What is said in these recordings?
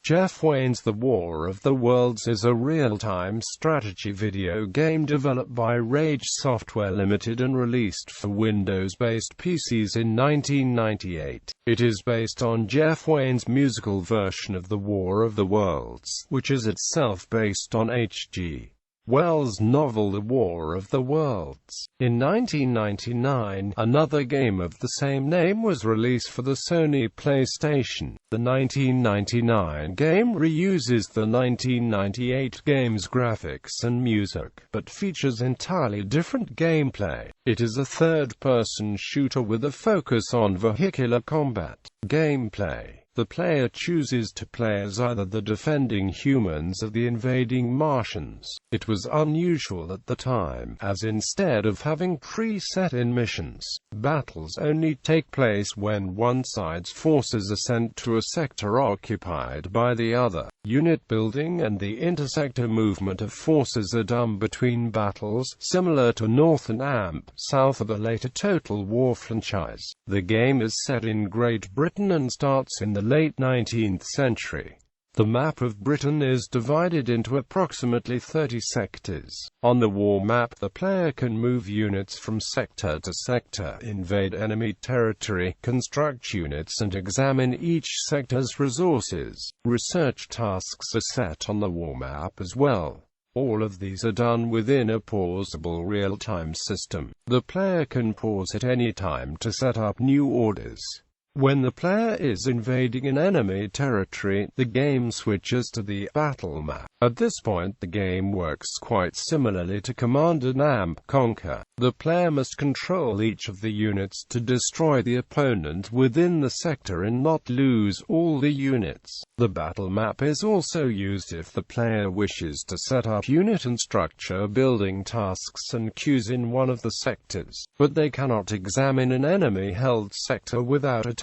Jeff Wayne's The War of the Worlds is a real-time strategy video game developed by Rage Software Limited and released for Windows-based PCs in 1998. It is based on Jeff Wayne's musical version of The War of the Worlds, which is itself based on H.G.Wells' novel The War of the Worlds. In 1999, another game of the same name was released for the Sony PlayStation. The 1999 game reuses the 1998 game's graphics and music, but features entirely different gameplay. It is a third-person shooter with a focus on vehicular combat. Gameplay: the player chooses to play as either the defending humans or the invading Martians. It was unusual at the time, as instead of having pre-set-in missions, battles only take place when one side's forces are sent to a sector occupied by the other. Unit building and the intersector movement of forces are done between battles, similar to North and South of the later Total War franchise. The game is set in Great Britain and starts in the late 19th century. The map of Britain is divided into approximately 30 sectors. On the war map, the player can move units from sector to sector, invade enemy territory, construct units and examine each sector's resources. Research tasks are set on the war map as well. All of these are done within a pausable real-time system. The player can pause at any time to set up new orders. When the player is invading an enemy territory, the game switches to the battle map. At this point, the game works quite similarly to Command & Conquer. The player must control each of the units to destroy the opponent within the sector and not lose all the units. The battle map is also used if the player wishes to set up unit and structure building tasks and queues in one of the sectors, but they cannot examine an enemy-held sector without attacking.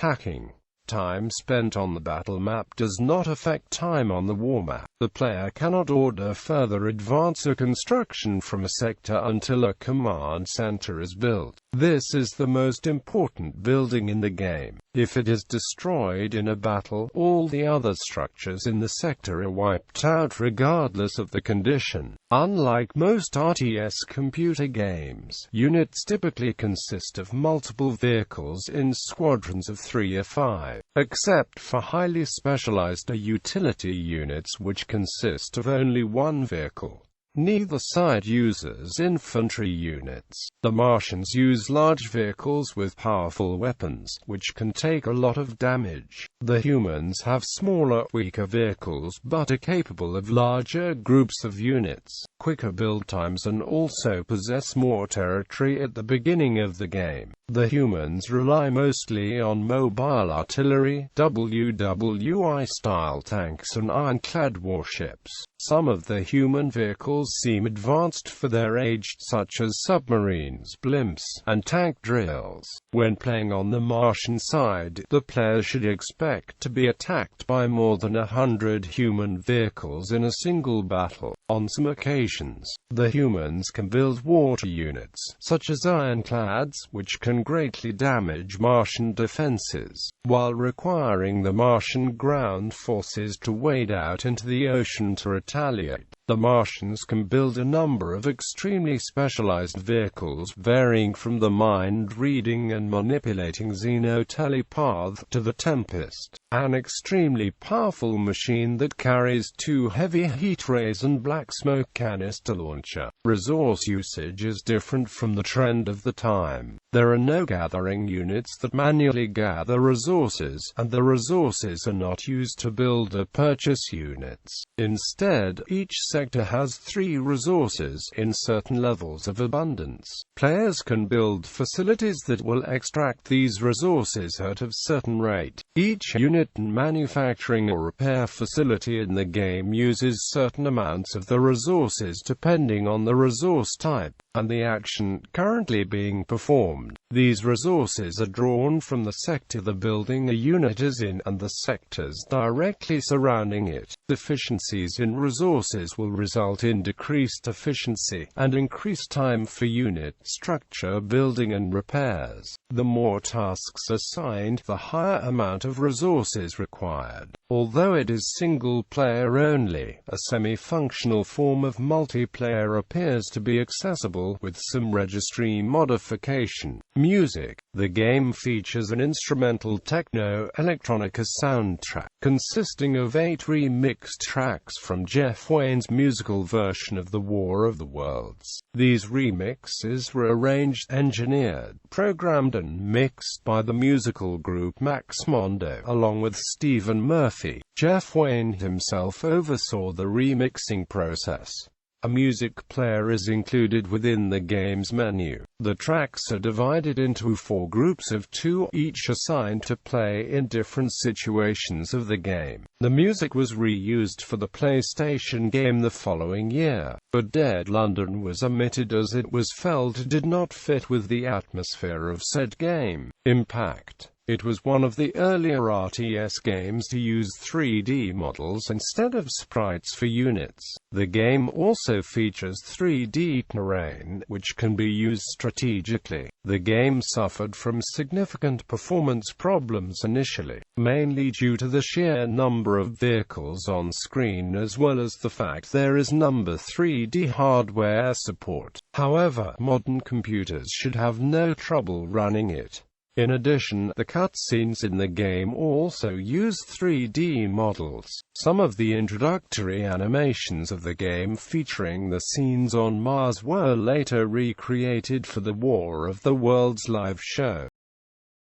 Time spent on the battle map does not affect time on the war map. The player cannot order further advance or construction from a sector until a command center is built. This is the most important building in the game. If it is destroyed in a battle, all the other structures in the sector are wiped out regardless of the condition. Unlike most RTS computer games, units typically consist of multiple vehicles in squadrons of 3 or 5, except for highly specialized utility units which consist of only one vehicle. Neither side uses infantry units. The Martians use large vehicles with powerful weapons, which can take a lot of damage. The humans have smaller, weaker vehicles but are capable of larger groups of units, quicker build times and also possess more territory at the beginning of the game. The humans rely mostly on mobile artillery, WWI-style tanks and ironclad warships. Some of the human vehicles seem advanced for their age, such as submarines, blimps, and tank drills. When playing on the Martian side, the player should expect to be attacked by more than 100 human vehicles in a single battle. On some occasions, the humans can build water units, such as ironclads, which can greatly damage Martian defenses, while requiring the Martian ground forces to wade out into the ocean to retaliate. The Martians can build a number of extremely specialized vehicles, varying from the mind-reading and manipulating Xenotelepath to the Tempest, an extremely powerful machine that carries 2 heavy heat rays and black smoke canister launcher. Resource usage is different from the trend of the time. There are no gathering units that manually gather resources, and the resources are not used to build or purchase units. Instead, each sector has 3 resources in certain levels of abundance. Players can build facilities that will extract these resources at a certain rate. Each unit and manufacturing or repair facility in the game uses certain amounts of the resources depending on the resource type. and the action currently being performed. These resources are drawn from the sector the building a unit is in, and the sectors directly surrounding it. Deficiencies in resources will result in decreased efficiency, and increased time for unit structure building and repairs. The more tasks assigned, the higher amount of resources required. Although it is single-player only, a semi-functional form of multiplayer appears to be accessible, with some registry modification. Music. The game features an instrumental techno-electronica soundtrack, consisting of 8 remixed tracks from Jeff Wayne's musical version of The War of the Worlds. These remixes were arranged, engineered, programmed and mixed by the musical group Max Mondo, along with Stephen Murphy. Jeff Wayne himself oversaw the remixing process. A music player is included within the game's menu. The tracks are divided into 4 groups of 2, each assigned to play in different situations of the game. The music was reused for the PlayStation game the following year, but Dead London was omitted as it was felt did not fit with the atmosphere of said game. Impact. It was one of the earlier RTS games to use 3D models instead of sprites for units. The game also features 3D terrain, which can be used strategically. The game suffered from significant performance problems initially, mainly due to the sheer number of vehicles on screen as well as the fact there is number 3D hardware support. However, modern computers should have no trouble running it. In addition, the cutscenes in the game also use 3D models. Some of the introductory animations of the game featuring the scenes on Mars were later recreated for the War of the Worlds live show.